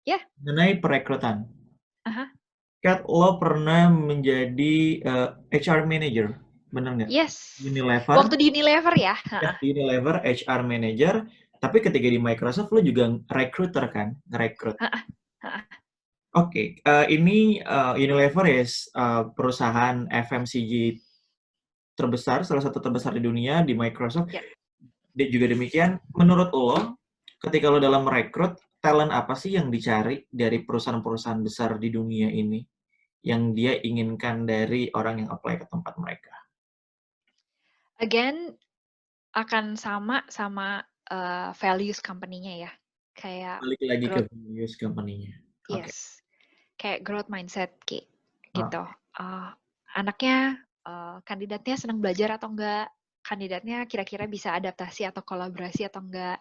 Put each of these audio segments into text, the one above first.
Ya. mengenai perekrutan. Aha. Kat, lo pernah menjadi HR manager, bener nggak? Yes. Unilever, Waktu di Unilever ya. ya, di Unilever HR manager, tapi ketika di Microsoft lo juga recruiter kan, ngerekrut. Ha-ha. Ha-ha. Oke, ini Unilever ya perusahaan FMCG terbesar, salah satu terbesar di dunia di Microsoft. Ya. Dan juga demikian, menurut lo, ketika lo dalam merekrut, talent apa sih yang dicari dari perusahaan-perusahaan besar di dunia ini yang dia inginkan dari orang yang apply ke tempat mereka? Again, akan sama values company-nya ya. Kayak Balik lagi ke growth, values company-nya. Oke. yes. Kayak growth mindset gitu. Oke. Anaknya, kandidatnya senang belajar atau enggak? Kandidatnya kira-kira bisa adaptasi atau kolaborasi atau enggak?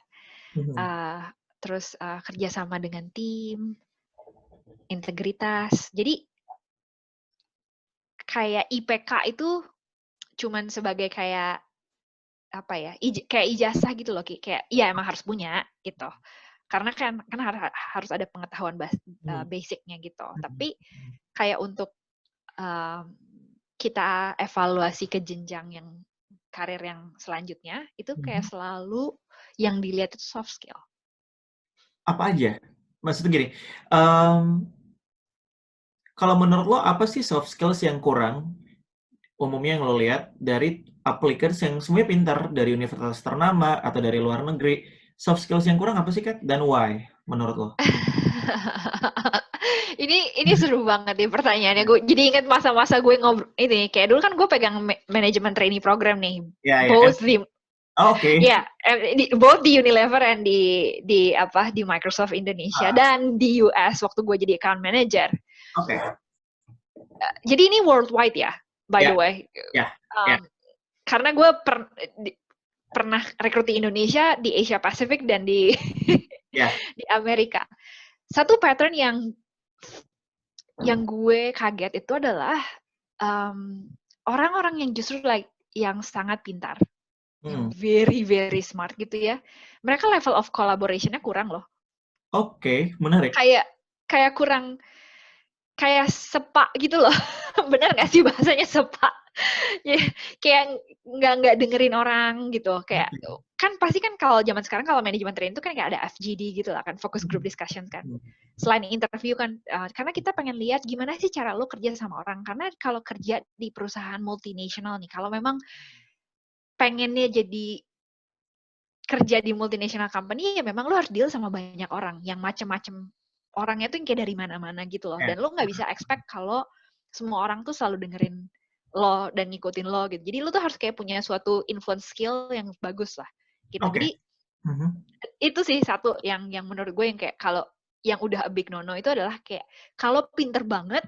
Mhm. Uh, terus kerjasama dengan tim, integritas. Jadi kayak IPK itu cuman sebagai kayak apa ya? Kayak ijazah gitu loh, kayak iya emang harus punya gitu. Karena kan harus ada pengetahuan Mhm. basicnya gitu. Mhm. Tapi kayak untuk kita evaluasi ke jenjang yang karir yang selanjutnya, itu kayak Mhm. selalu yang dilihat itu soft skill. Apa aja? Maksudnya gini, um, kalau menurut lo apa sih soft skills yang kurang umumnya yang lo lihat dari applicants yang semuanya pintar dari universitas ternama atau dari luar negeri, soft skills yang kurang apa sih, Kak? Dan why menurut lo? Ini seru banget nih pertanyaannya. Gue jadi ingat masa-masa gue ngobrol ini, kayak dulu kan gue pegang manajemen trainee program nih, Ya, ya. both di Oh, oke. ya both di Unilever and di Microsoft Indonesia Ah, dan di US waktu gue jadi account manager. oke. Jadi ini worldwide ya, by the Ya, way. ya, ya, Um, karena gue pernah rekrut di Indonesia, di Asia Pacific dan di ya. di Amerika. Satu pattern yang gue kaget itu adalah orang-orang yang justru yang sangat pintar, yang Hmm. very very smart gitu ya. Mereka level of collaboration-nya kurang loh. Oke, menarik. Kayak kayak kurang kayak sepak gitu loh. Bener gak sih bahasanya sepak? Ya, kayak nggak dengerin orang gitu. Kayak kan pasti kan kalau zaman sekarang kalau manajemen training itu kan kayak ada FGD gitu lah kan, focus group discussion kan. Selain interview kan, karena kita pengen lihat gimana sih cara lo kerja sama orang. Karena kalau kerja di perusahaan multinasional nih, kalau memang pengennya jadi kerja di multinational company ya memang lo harus deal sama banyak orang yang macem-macem orangnya tuh yang kayak dari mana-mana gitu loh. Ya. Dan lo nggak bisa expect kalau semua orang tuh selalu dengerin lo dan ngikutin lo gitu. Jadi lo tuh harus kayak punya suatu influence skill yang bagus lah gitu. Oke. Jadi itu sih satu yang menurut gue yang kayak kalau yang udah a big no-no itu adalah kayak kalau pinter banget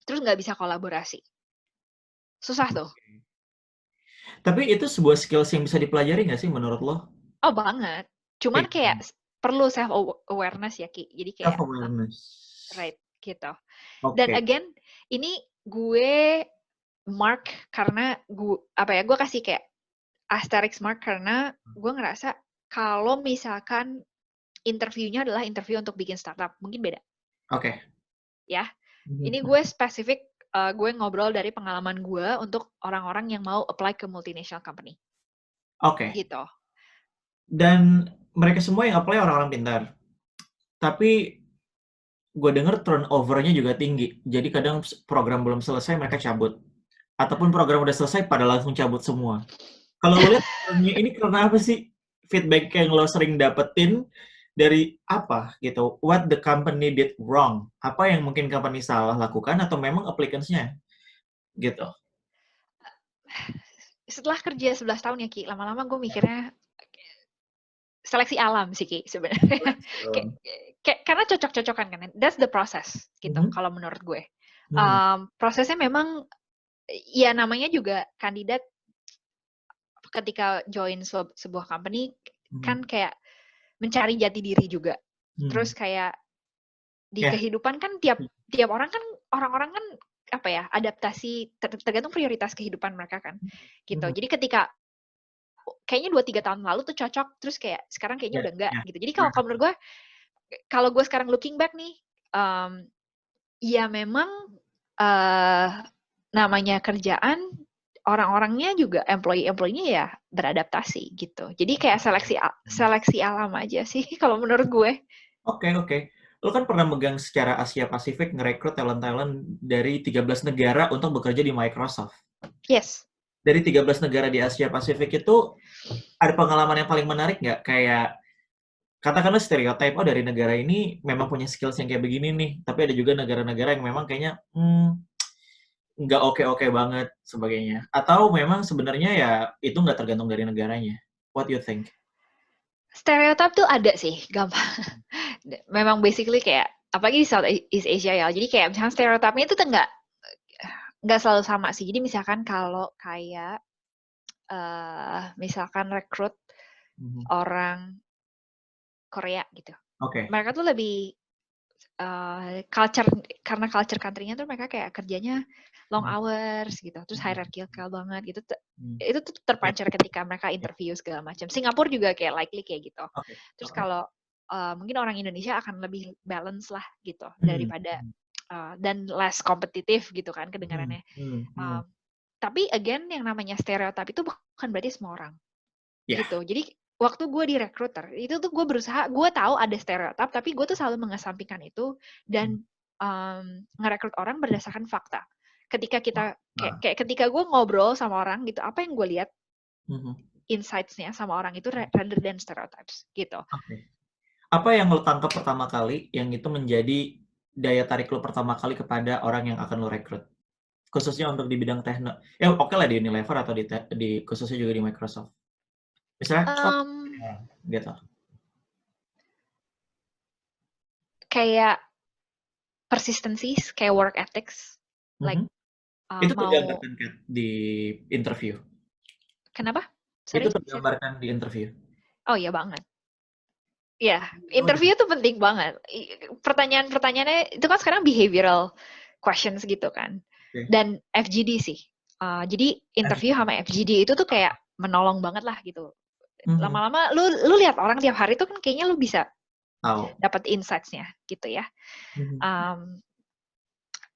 terus nggak bisa kolaborasi. Susah tuh. Tapi itu sebuah skills yang bisa dipelajari nggak sih menurut lo? Oh banget. Cuman Kayak kayak perlu self awareness ya Ki. Jadi self kayak awareness. right gitu. Dan Oke. again ini gue mark karena gue kasih kayak asterisk mark karena gue ngerasa kalau misalkan interviewnya adalah interview untuk bikin startup mungkin beda Oke. ya. Ini gue spesifik gue ngobrol dari pengalaman gue untuk orang-orang yang mau apply ke multinational company Oke. gitu. Dan mereka semua yang apply orang-orang pintar. Tapi gue denger turnover-nya juga tinggi. Jadi kadang program belum selesai mereka cabut. Ataupun program udah selesai pada langsung cabut semua. Kalau lo lihat pattern-nya ini karena apa sih? Feedback yang lo sering dapetin dari apa gitu? What the company did wrong? Apa yang mungkin company salah lakukan atau memang applicants-nya gitu? Setelah kerja 11 tahun ya Ki, lama-lama gue mikirnya seleksi alam sih Ki sebenarnya. Karena cocok-cocokan kan. That's the process gitu Mhm. kalau menurut gue. Mhm. Prosesnya memang ya namanya juga kandidat ketika join sebuah company Mhm. kan kayak mencari jati diri juga. Hmm. Terus kayak di Ya. kehidupan kan tiap orang kan orang-orang kan apa ya adaptasi tergantung prioritas kehidupan mereka kan gitu. Mhm. Jadi ketika kayaknya 2-3 tahun lalu tuh cocok terus kayak sekarang kayaknya Ya. udah enggak Ya. gitu. Jadi kalau menurut gue kalau gue sekarang looking back nih, ya memang namanya kerjaan, orang-orangnya juga employee-nya ya beradaptasi gitu. Jadi kayak seleksi alam aja sih kalau menurut gue. Oke. Lo kan pernah megang secara Asia Pasifik ngerekrut talent-talent dari 13 negara untuk bekerja di Microsoft. Yes. Dari 13 negara di Asia Pasifik itu ada pengalaman yang paling menarik nggak? Kayak katakanlah stereotype, oh dari negara ini memang punya skills yang kayak begini nih, tapi ada juga negara-negara yang memang kayaknya nggak oke-oke banget sebagainya. Atau memang sebenarnya ya itu nggak tergantung dari negaranya. What do you think? Stereotip tuh ada sih, gampang. Memang basically kayak, apalagi di Southeast Asia ya, jadi kayak misalnya stereotipnya itu tuh nggak selalu sama sih. Jadi misalkan kalau kayak, misalkan rekrut orang Korea gitu. Oke. Mereka tuh lebih karena culture country-nya tuh mereka kayak kerjanya long hours gitu, terus hierarchical banget gitu. Itu tuh terpancar ketika mereka interview segala macam. Singapura juga kayak likely kayak gitu. Terus kalau mungkin orang Indonesia akan lebih balance lah gitu daripada dan less kompetitif gitu kan kedengarannya. Tapi again yang namanya stereotip itu bukan berarti semua orang. Gitu. Jadi waktu gue di recruiter, itu tuh gue berusaha, gue tahu ada stereotip, tapi gue tuh selalu mengesampingkan itu dan ngerekrut orang berdasarkan fakta. Ketika kita, kayak ketika gue ngobrol sama orang gitu, apa yang gue lihat, insights-nya sama orang itu rather than stereotypes, gitu. Apa yang lo tangkap pertama kali, yang itu menjadi daya tarik lo pertama kali kepada orang yang akan lo rekrut? Khususnya untuk di bidang teknik. Ya oke lah di Unilever atau di khususnya juga di Microsoft. Misalnya, gitu. Kayak persistency, kayak work ethics. Like, itu tergambarkan di interview. Kenapa? Itu tergambarkan di interview. Oh iya banget. Ya, interview tuh penting banget. Pertanyaan-pertanyaannya itu kan sekarang behavioral questions gitu kan. Dan FGD sih. Jadi interview sama FGD itu tuh kayak menolong banget lah gitu. Lama-lama lu lihat orang tiap hari tuh kan kayaknya lu bisa dapat insights-nya gitu ya.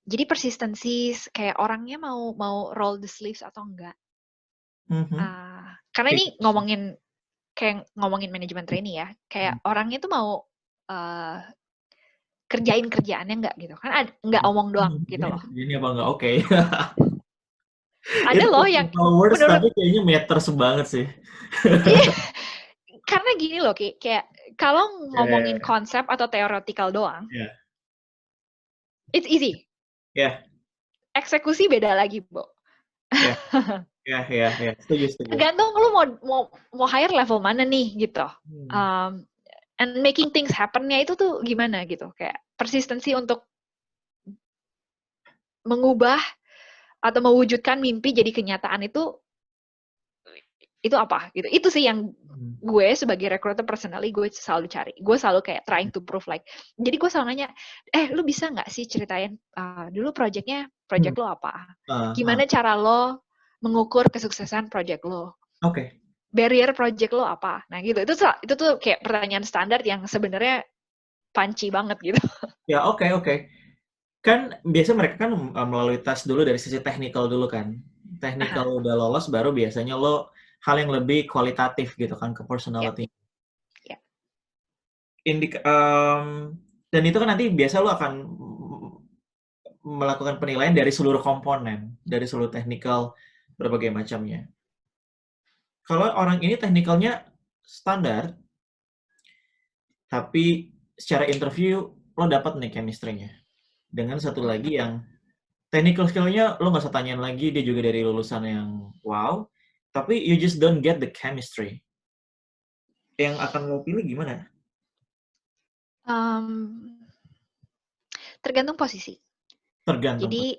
Jadi persistency kayak orangnya mau roll the sleeves atau enggak. Karena ini ngomongin manajemen trainee ya, kayak orangnya tuh mau kerjain kerjaannya enggak gitu kan, nggak omong doang gitu loh. Ini apa enggak oke. Ada loh yang followers tapi kayaknya matters banget sih. Karena gini loh kayak kalau ngomongin konsep atau theoretical doang, it's easy. Eksekusi beda lagi, Bo. Ya, setuju. Tergantung lu mau hire level mana nih gitu. And making things happen-nya itu tuh gimana gitu. Kayak persistency untuk mengubah atau mewujudkan mimpi jadi kenyataan itu apa gitu. Itu sih yang gue sebagai recruiter personally gue selalu cari. Gue selalu kayak trying to prove like. Jadi gue selalu nanya, lu bisa nggak sih ceritain dulu project lo apa? Gimana cara lo mengukur kesuksesan project lo? Barrier project lo apa? Nah gitu. Itu tuh kayak pertanyaan standar yang sebenarnya punchy banget gitu. Ya oke. Kan biasa mereka kan melalui tes dulu dari sisi technical dulu kan. Technical udah lolos baru biasanya lo hal yang lebih kualitatif gitu kan ke personality. Dan itu kan nanti biasa lo akan melakukan penilaian dari seluruh komponen, dari seluruh technical berbagai macamnya. Kalau orang ini technicalnya standar, tapi secara interview lo dapat nih chemistry-nya. Dengan satu lagi yang technical skill-nya lo nggak usah tanyain lagi, dia juga dari lulusan yang wow, tapi you just don't get the chemistry. Yang akan lo pilih gimana? Tergantung posisi. Jadi,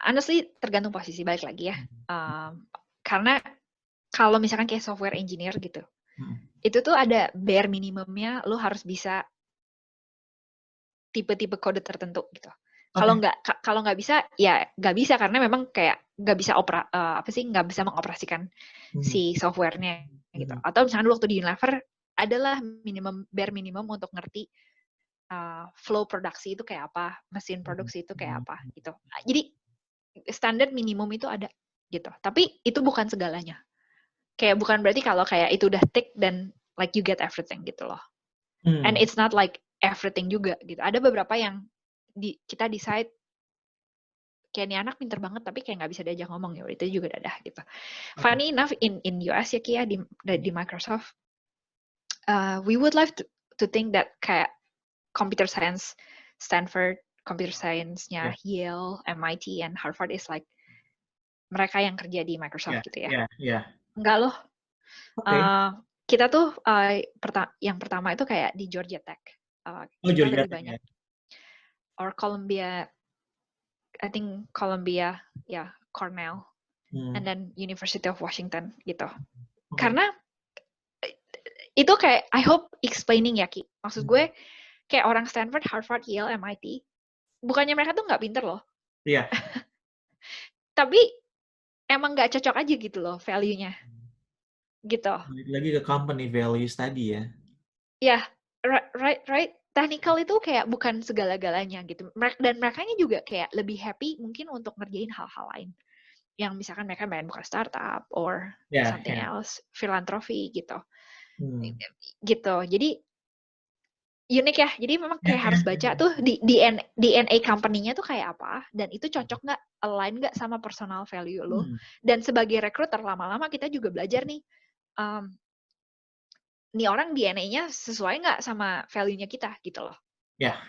honestly tergantung posisi, balik lagi ya. Karena kalau misalkan kayak software engineer gitu, itu tuh ada bare minimumnya, lo harus bisa tipe-tipe kode tertentu gitu. Kalau nggak bisa, ya nggak bisa karena memang kayak nggak bisa nggak bisa mengoperasikan si softwarenya gitu. Atau misalkan waktu di Unilever adalah bare minimum untuk ngerti flow produksi itu kayak apa, mesin produksi itu kayak apa gitu. Jadi standar minimum itu ada gitu. Tapi itu bukan segalanya. Kayak bukan berarti kalau kayak itu udah tick dan like you get everything gitu loh. And it's not like everything juga gitu. Ada beberapa yang kita decide kayak nih anak pinter banget tapi kayak nggak bisa diajak ngomong, ya itu juga dadah gitu. Funny enough in US ya Kia di Microsoft, we would like to think that kayak computer science Stanford, computer science-nya Yale, MIT, and Harvard is like mereka yang kerja di Microsoft gitu ya. Enggak loh. Kita tuh yang pertama itu kayak di Georgia Tech. Kita lebih banyak. Or Columbia, I think Columbia, Cornell, and then University of Washington gitu. Karena itu kayak I hope explaining ya Ki. Maksud gue kayak orang Stanford, Harvard, Yale, MIT, bukannya mereka tuh nggak pinter loh. Iya. Tapi emang nggak cocok aja gitu loh value-nya. Gitu. Lagi ke company values tadi ya. Ya, right. Technical itu kayak bukan segala-galanya gitu. Dan mereka juga kayak lebih happy mungkin untuk ngerjain hal-hal lain. Yang misalkan mereka main buka startup or something else, filantropi gitu. Gitu. Jadi unik ya. Jadi memang kayak harus baca tuh di DNA company-nya tuh kayak apa, dan itu cocok nggak, align nggak sama personal value lo. Dan sebagai recruiter lama-lama kita juga belajar nih, nih orang DNA-nya sesuai nggak sama value-nya kita gitu loh. Ya.